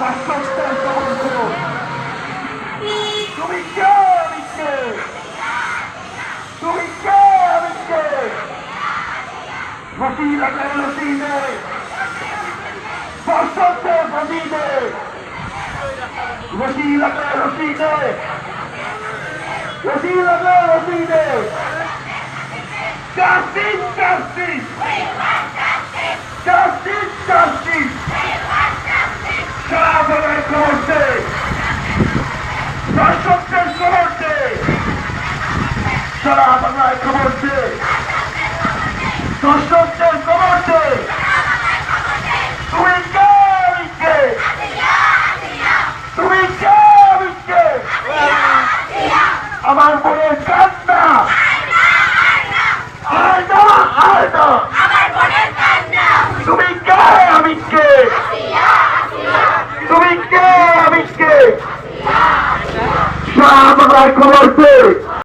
শাসকদের দমন করো। তুমি কে? আমি কে? তুমি কে? আমি কে? রসিদাকে রসিদে, শাসকদের রসিদে, রসিদাকে রসিদে, রসিদাকে রসিদে। Justice, justice! Justice, justice! শাহবাগের খবরতে, শাসকদের খবরতে, শাহবাগের খবরতে, শাসকদের খবরতে। তুমি কে? আমি কে? তুমি কে? আমি কে? আমার বোনের কান্না, আয়না, আয়না। তুমি কে? আমি কে? তুমি কে? আমি কে? শাহবাগের খবরতে।